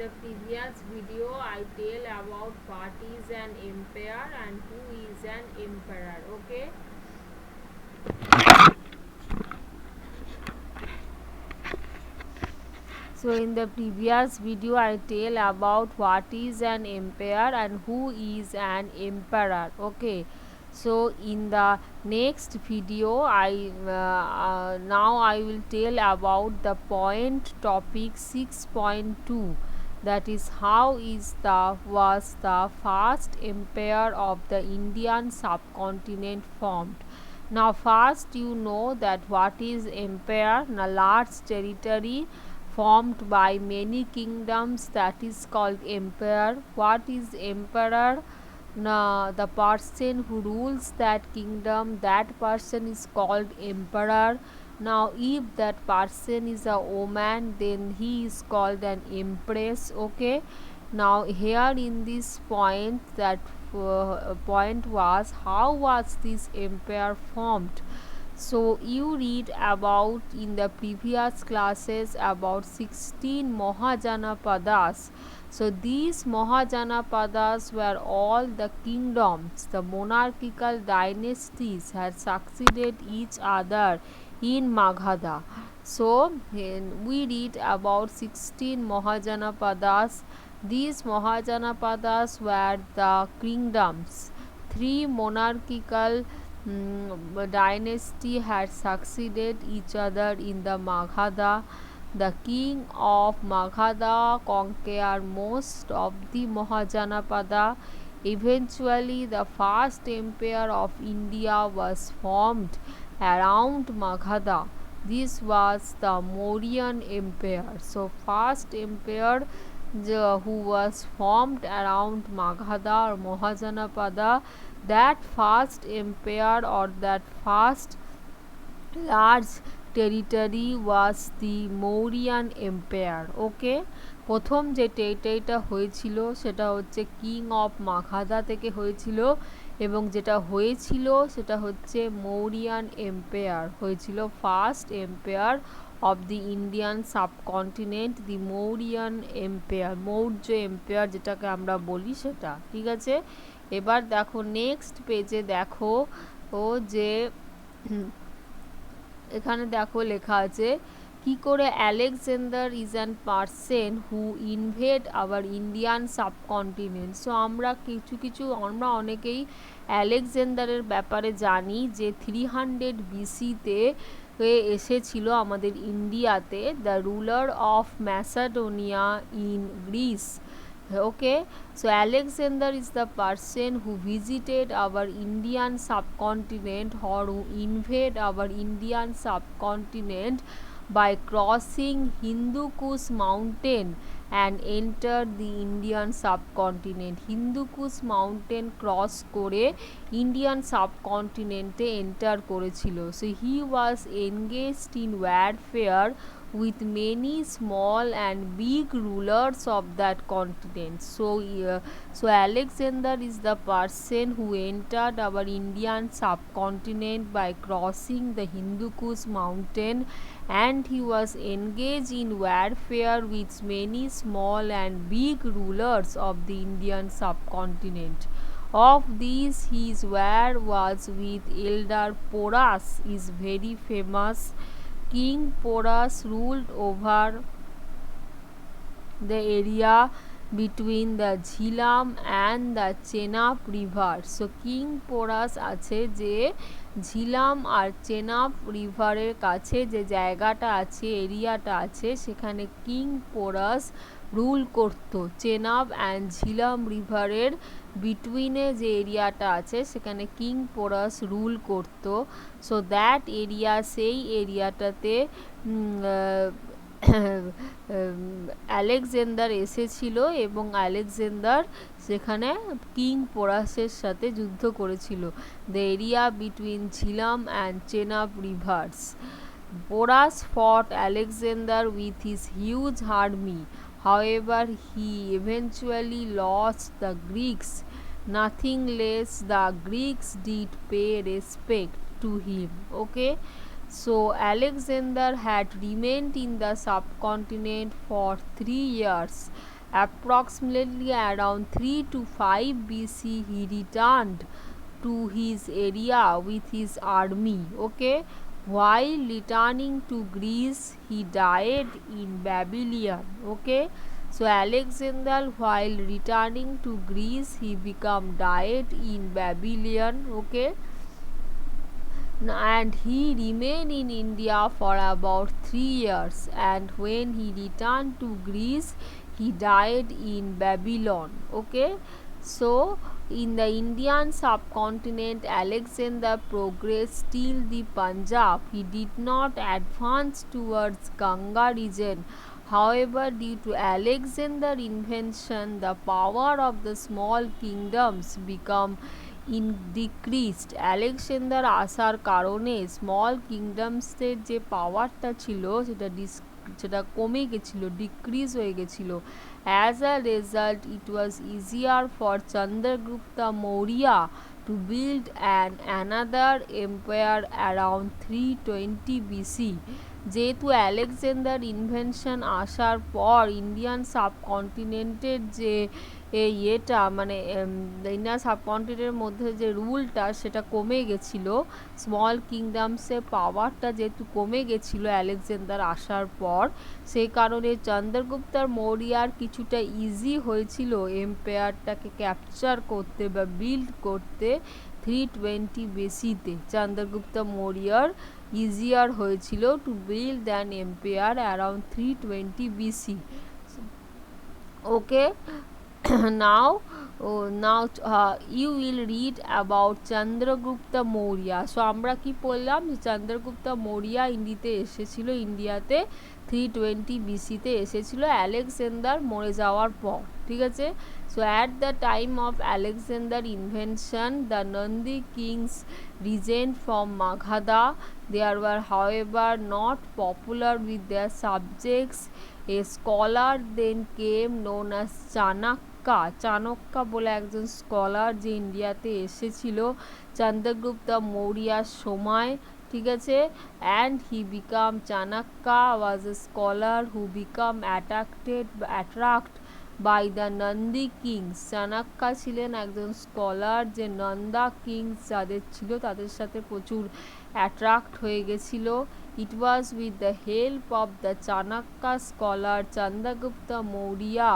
the previous video I tell about what is an empire and who is an emperor. Okay. So in the previous video I tell about what is an empire and who is an emperor. Okay. So in the next video now I will tell about the point topic 6.2, that is how is the was the first empire of the Indian subcontinent formed. Now first you know that what is empire, a large territory formed by many kingdoms, that is called empire. What is emperor? Now the person who rules that kingdom, that person is called emperor. Now if that person is a woman, then he is called an empress. Okay. Now here in this point, that point was how was this empire formed. So you read about in the previous classes about 16 Mahajanapadas. So these Mahajanapadas were all the kingdoms, the monarchical dynasties had succeeded each other in Magadha. So we read about 16 Mahajanapadas. These Mahajanapadas were the kingdoms. Three monarchical dynasty had succeeded each other in the Magadha. The king of Magadha conquered most of the Mahajanapada. Eventually, the first empire of India was formed around Magadha. This was the Mauryan Empire. So, first empire who was formed around Magadha or Mahajanapada, that first empire or that first large territory was the Mauryan Empire. Okay, প্রথম যে টেরিটরিটা হয়েছিল সেটা হচ্ছে king of মাগাধা থেকে হয়েছিল, এবং যেটা হয়েছিল সেটা হচ্ছে মৌরিয়ান এম্পায়ার হয়েছিল, first empire of the Indian subcontinent, the Mauryan empire, Maurya empire যেটাকে আমরা বলি সেটা। ঠিক আছে, এবার দেখো নেক্সট পেজে দেখো ও যে এখানে দেখো লেখা আছে কি করে Alexander is an person who invade hour Indian subcontinent. So আমরা আমরা অনেকেই আলেকজান্ডারের ব্যাপারে জানি যে 300 বিসিতে এসেছিল আমাদের ইন্ডিয়াতে, the ruler of Macedonia in Greece. Okay, so Alexander is the person who visited our Indian subcontinent or who invaded our Indian subcontinent by crossing Hindu Kush mountain and entered the Indian subcontinent. Hindu Kush mountain cross করে Indian subcontinent enter করেছিল। So he was engaged in warfare with many small and big rulers of that continent. So Alexander is the person who entered our Indian subcontinent by crossing the Hindu Kush mountain, and he was engaged in warfare with many small and big rulers of the Indian subcontinent. Of these, his war was with elder Porus is very famous. King Porus ruled over the area between the Jhelum and the Chenab river. So King Porus আছে যে ঝিলাম আর চেনাব রিভারের কাছে যে জায়গাটা আছে, এরিয়াটা আছে, সেখানে king porous rule করত। চেনাব অ্যান্ড ঝিলাম রিভারের বিটুইনে যে এরিয়াটা আছে সেখানে কিং পোরাস রুল করত। সো দ্যাট এরিয়া, সেই এরিয়াটাতে আলেকজান্ডার এসেছিল এবং আলেকজান্ডার সেখানে কিং পোরাসের সাথে যুদ্ধ করেছিল। The area between Jhelum and Chenab rivers. Porus fought Alexander with his huge army. However, he eventually lost the Greeks. Nothing less, the Greeks did pay respect to him. Okay, so Alexander had remained in the subcontinent for 3 years. approximately around 3 to 5 BC he returned to his area with his army. Okay, while returning to Greece he died in Babylon. Okay, so Alexander while returning to Greece he become died in Babylon. Okay, and he remained in India for about 3 years, and when he returned to Greece he died in Babylon. Okay, so in the Indian subcontinent Alexander progressed till the Punjab. He did not advance towards Ganga region. However, due to Alexander's invention, the power of the small kingdoms become decreased. Alexander আসার কারণে small কিংডমসের যে পাওয়ারটা ছিল সেটা কমে গেছিল, decrease হয়ে গেছিল। As a result it was easier for Chandragupta Maurya to build another empire around 320 BC. যেহেতু আলেকজান্ডার ইনভেনশন আসার পর ইন্ডিয়ান সাবকন্টিনেন্টের যে ইয়েটা মানে ইন্ডিয়ান সাবকন্টিনেন্টের মধ্যে যে রুলটা সেটা কমে গেছিল, স্মল কিংডমসের পাওয়ারটা যেহেতু কমে গেছিল আলেকজান্ডার আসার পর, সেই কারণে চন্দ্রগুপ্তার মৌর্যার কিছুটা ইজি হয়েছিল এম্পায়ারটাকে ক্যাপচার করতে বা বিল্ড করতে 320 BC-তে। চন্দ্রগুপ্তা মৌর্যর ইজিয়ার হয়েছিল to build an empire around 320 BC. Okay, now you will read about Chandragupta Maurya. So আমরা কি বললাম যে চন্দ্রগুপ্তা মৌর্য ইন্ডিয়াতে 320 BC-তে এসেছিল আলেকজান্ডার মরে যাওয়ার পর। ঠিক আছে, so at the time of Alexander invention the Nandi kings regent from Magadha. They were however not popular with their subjects. A scholar then came known as Chanakya বলে একজন স্কলার যে ইন্ডিয়াতে এসেছিল চন্দ্রগুপ্তা মৌর্যার সময়। ঠিক আছে, and he became Chanakya was a scholar who became attract by the Nandi kings. Chanakya ছিলেন একজন স্কলার যে নন্দা কিংস যাদের ছিল তাদের সাথে প্রচুর অ্যাট্রাক্ট হয়ে গেছিল। It was with the help of the Chanakya scholar Chandragupta Maurya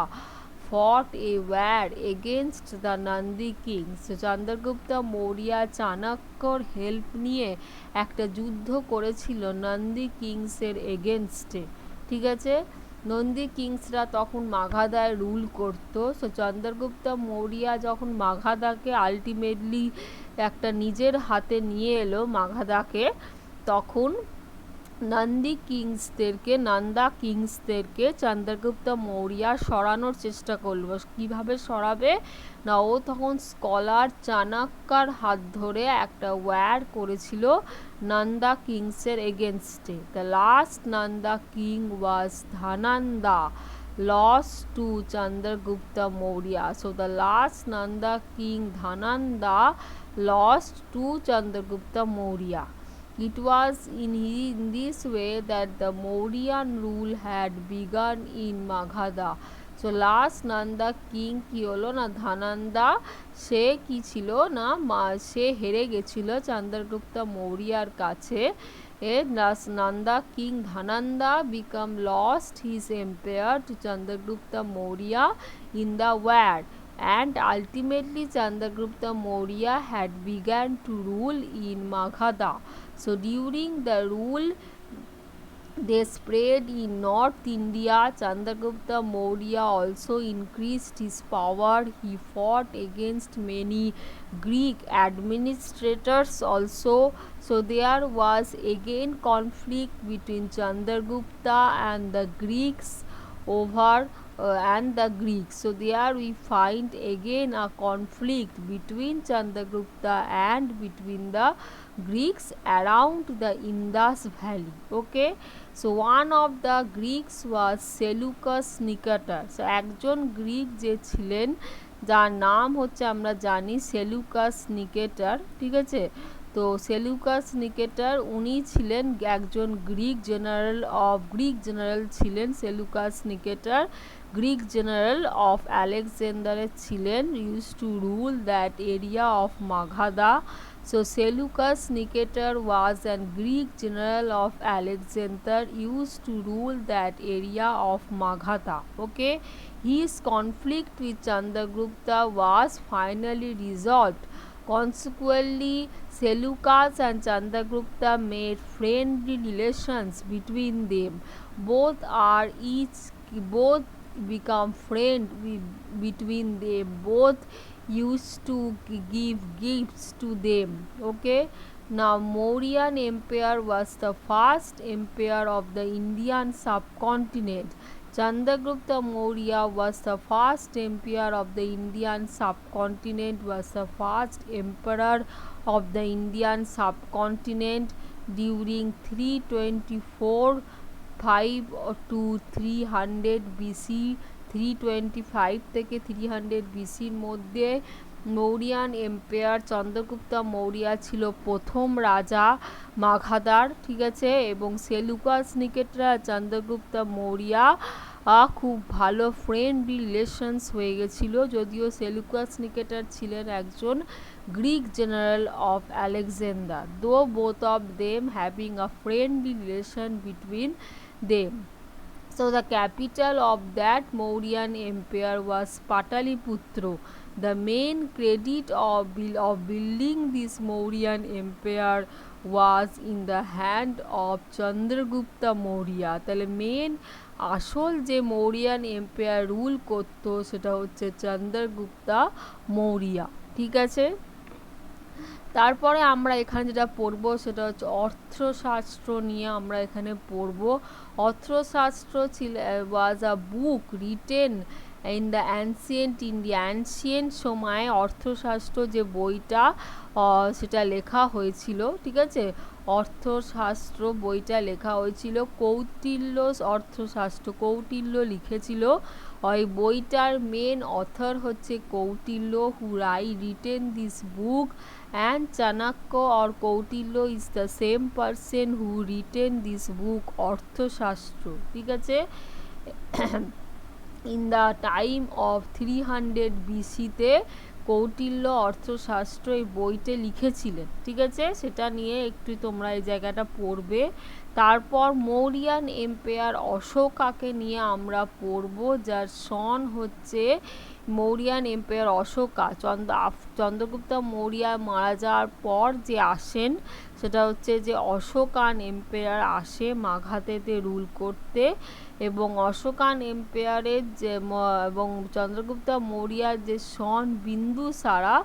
fought a war against the Nandi kings. Chandragupta Maurya চাণক্যর হেল্প নিয়ে একটা যুদ্ধ করেছিল নন্দী কিংসের এগেনস্টে। ঠিক আছে, নন্দী কিংসরা তখন মাগাধায় রুল করতো। সো চন্দ্রগুপ্তা মৌর্য যখন মাগাধাকে আলটিমেটলি একটা নিজের হাতে নিয়ে এলো মাগাধাকে, তখন নন্দা কিংসদেরকে চন্দ্রগুপ্ত মৌর্য সরানোর চেষ্টা করলো। কিভাবে সরাবে না, ও তখন স্কলার চাণক্যর হাত ধরে একটা ওয়ার করেছিল নন্দা কিংসের এগেনস্টে। The last Nanda king was Dhanananda lost to Chandragupta Maurya. So the last Nanda king Dhananda lost to Chandragupta Maurya. It was in this way that the Mauryan rule had begun in Magadha. So last Nanda king কি হলো না, ধানন্দা, সে কি ছিল না, সে হেরে গেছিল চন্দ্রগুপ্ত মৌর্যার কাছে। Nanda king Dhananda became lost his empire to Chandragupta Maurya in the war, and ultimately Chandragupta Maurya had begun to rule in Magadha. So during the rule they spread in North India. Chandragupta Maurya also increased his power. He fought against many Greek administrators also. So there was again conflict between Chandragupta and the Greeks So there we find again a conflict between Chandragupta and between the Greeks around the Indus Valley. Okay, so one of the Greeks was Seleucus Nicator. So একজন Greek যে ছিলেন যার নাম হচ্ছে আমরা জানি Seleucus নিকেটার। ঠিক আছে, তো সেলুকাস নিকেটার উনি ছিলেন একজন গ্রিক জেনারেল ছিলেন। Seleucus Nicator Greek general of আলেকজান্ডারের ছিলেন, use to rule that area of Magadha. So Seleucus Nicator was a Greek general of Alexander, used to rule that area of Magadha. Okay, his conflict with Chandragupta was finally resolved. Consequently, Seleucus and Chandragupta made friendly relations between them. Both become friends between them. Both used to give gifts to them. Okay, now Mauryan Empire was the first empire of the Indian subcontinent. Chandragupta Maurya was the first emperor of the Indian subcontinent, was the first emperor of the Indian subcontinent during 324 5 to 300 BC। 325 থেকে 300 বিসির মধ্যে Mauryan empire Chandragupta Maurya ছিল প্রথম রাজা মাগাধার, ঠিক আছে। এবং Seleucus নিকেটরা Chandragupta Maurya খুব ভালো ফ্রেন্ডলি রিলেশনস হয়ে গেছিলো, যদিও সেলুকাস নিকেটার ছিলেন একজন গ্রিক জেনারেল অফ আলেকজান্ডার, দো both of them having a friendly relation between them. So the capital of that Mauryan empire was Pataliputra. The main credit of building this Mauryan empire was in the hand of Chandragupta Maurya. তাহলে main আসল যে Mauryan empire rule করতো সেটা হচ্ছে চন্দ্রগুপ্তা মৌর্য, ঠিক আছে। তারপরে আমরা এখানে যেটা পড়বো সেটা হচ্ছে অর্থশাস্ত্র নিয়ে আমরা এখানে পড়বো। Arthashastra was a book written in the ancient India. Ancient সময়ে অর্থশাস্ত্র যে বইটা সেটা লেখা হয়েছিল, ঠিক আছে। অর্থশাস্ত্র বইটা লেখা হয়েছিল কৌটিল্য অর্থশাস্ত্র, কৌটিল্য লিখেছিল। ওই বইটার মেন অথর হচ্ছে Kautilya, who written this book, and Chanakya or Kautilya is the same person who written this book অর্থশাস্ত্র, ঠিক আছে। in the time of 300 BC তে কৌটিল্য অর্থশাস্ত্র এই বইতে লিখেছিলেন, ঠিক আছে। সেটা নিয়ে একটু তোমরা এই জায়গাটা পড়বে। তারপর মৌরিয়ান এম্পায়ার অশোকাকে নিয়ে আমরা পড়ব, যার সন হচ্ছে মৌরিয়ান এম্পায়ার অশোকা। চন্দ্রগুপ্ত মৌর্য মারা যাওয়ার পর যে আসেন সেটা হচ্ছে যে অশোকান এম্পায়ার আসে মাগাধেতে রুল করতে, এবং অশোকান এম্পায়ারের যে এবং চন্দ্রগুপ্ত মৌর্যার যে সন বিন্দুসারা,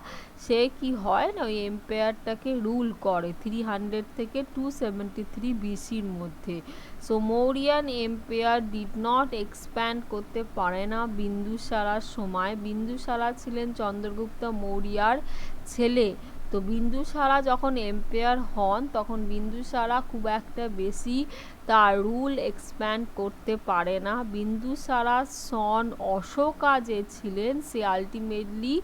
সে কি হয় না ওই এম্পায়ারটাকে রুল করে 300 থেকে 273 বিসির মধ্যে। So Mauryan empire did not expand করতে পারে না বিন্দুসারার সময়। বিন্দুসারা ছিলেন চন্দ্রগুপ্ত মৌর্যার ছেলে। তো বিন্দুসারা যখন এম্পায়ার হন তখন বিন্দুসারা খুব একটা বেশি তার রুল এক্সপ্যান্ড করতে পারে না। বিন্দুসারার সন অশোকা যে ছিলেন সে আলটিমেটলি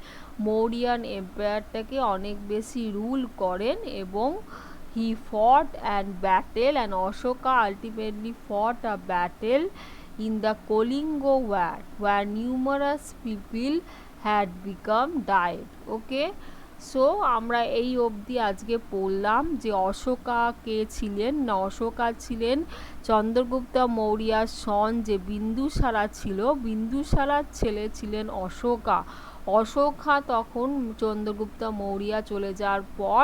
মৌরিয়ান এম্পায়ারটাকে অনেক বেশি রুল করেন, এবং he fought and battle, and Ashoka ultimately fought a battle in the Kalinga war where numerous people had become died. Okay, so আমরা এই অবধি আজকে পড়লাম যে অশোকা কে ছিলেন। না, অশোকা ছিলেন চন্দ্রগুপ্ত মৌর্যার সন যে বিন্দুসারা ছিল, বিন্দুসারার ছেলে ছিলেন অশোকা। অশোকা তখন চন্দ্রগুপ্ত মৌর্য চলে যাওয়ার পর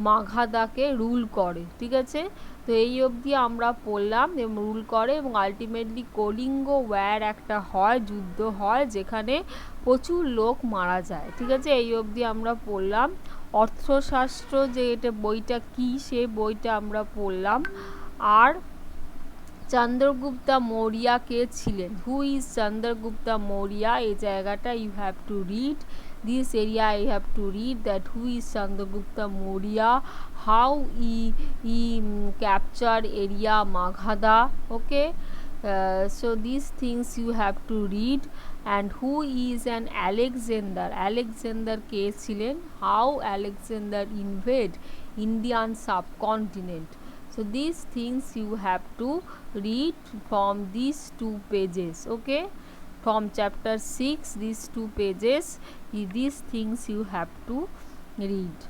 মাগাধাকে রুল করে, ঠিক আছে। তো এই অবধি আমরা পড়লাম এবং রুল করে, এবং আলটিমেটলি কলিঙ্গ ওয়ার একটা হয়, যুদ্ধ হয় যেখানে প্রচুর লোক মারা যায়, ঠিক আছে। এই অবধি আমরা পড়লাম। অর্থশাস্ত্র যে এটা বইটা কি, সে বইটা আমরা পড়লাম। আর চন্দ্রগুপ্ত মৌর্য কে ছিলেন, হু ইজ চন্দ্রগুপ্ত মৌর্য, এই জায়গাটা you have to read this area. I have to read that who is Chandragupta Maurya, how he captured area Magadha. Okay, so these things you have to read. And who is an Alexander, Alexander কে ছিলেন, how Alexander Indian subcontinent. So these things you have to read from these two pages. Okay, from chapter 6, these two pages, these things you have to read.